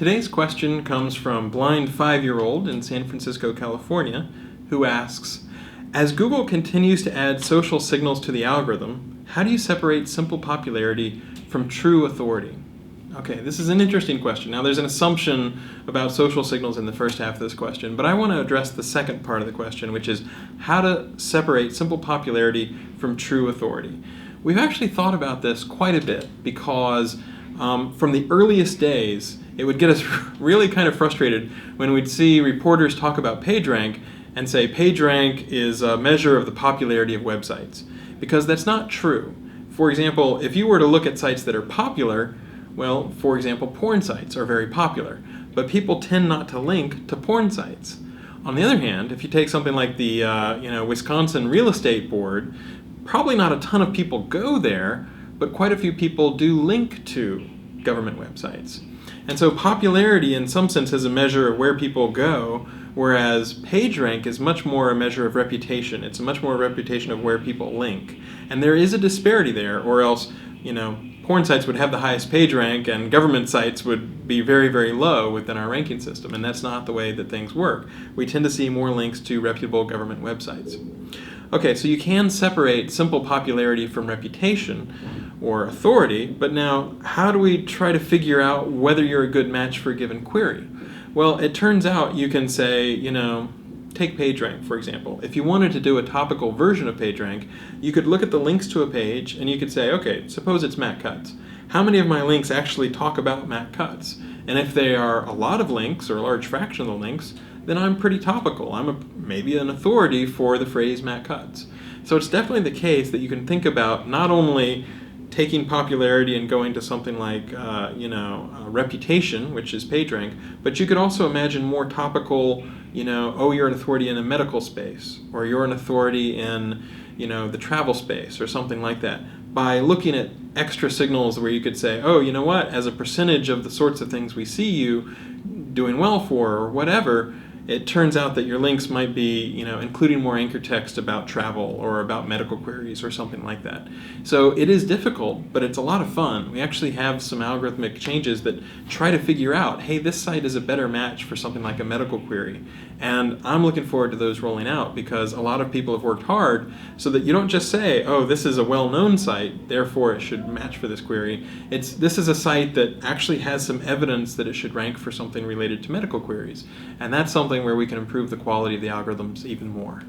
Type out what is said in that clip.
Today's question comes from blind 5-year-old in San Francisco, California, who asks, as Google continues to add social signals to the algorithm, how do you separate simple popularity from true authority? Okay, this is an interesting question. Now, there's an assumption about social signals in the first half of this question, but I want to address the second part of the question, which is how to separate simple popularity from true authority. We've actually thought about this quite a bit because from the earliest days, it would get us really kind of frustrated when we'd see reporters talk about PageRank and say PageRank is a measure of the popularity of websites, because that's not true. For example, if you were to look at sites that are popular, well, for example, porn sites are very popular, but people tend not to link to porn sites. On the other hand, if you take something like the Wisconsin Real Estate Board, probably not a ton of people go there, but quite a few people do link to government websites. And so popularity in some sense is a measure of where people go, whereas PageRank is much more a measure of reputation. It's much more a reputation of where people link. And there is a disparity there, or else, porn sites would have the highest PageRank and government sites would be very, very low within our ranking system, and that's not the way that things work. We tend to see more links to reputable government websites. Okay, so you can separate simple popularity from reputation or authority, but now how do we try to figure out whether you're a good match for a given query? Well, it turns out you can say, take PageRank, for example. If you wanted to do a topical version of PageRank, you could look at the links to a page and you could say, okay, suppose it's Matt Cutts. How many of my links actually talk about Matt Cutts? And if they are a lot of links or a large fraction of the links, then I'm pretty topical. I'm maybe an authority for the phrase Matt Cutts. So it's definitely the case that you can think about not only taking popularity and going to something like reputation, which is PageRank, but you could also imagine more topical, you're an authority in a medical space, or you're an authority in the travel space or something like that, by looking at extra signals where you could say, oh, you know what, as a percentage of the sorts of things we see you doing well for or whatever, it turns out that your links might be, including more anchor text about travel or about medical queries or something like that. So it is difficult, but it's a lot of fun. We actually have some algorithmic changes that try to figure out, hey, this site is a better match for something like a medical query. And I'm looking forward to those rolling out because a lot of people have worked hard so that you don't just say, oh, this is a well-known site, therefore it should match for this query. This is a site that actually has some evidence that it should rank for something related to medical queries. And that's something where we can improve the quality of the algorithms even more.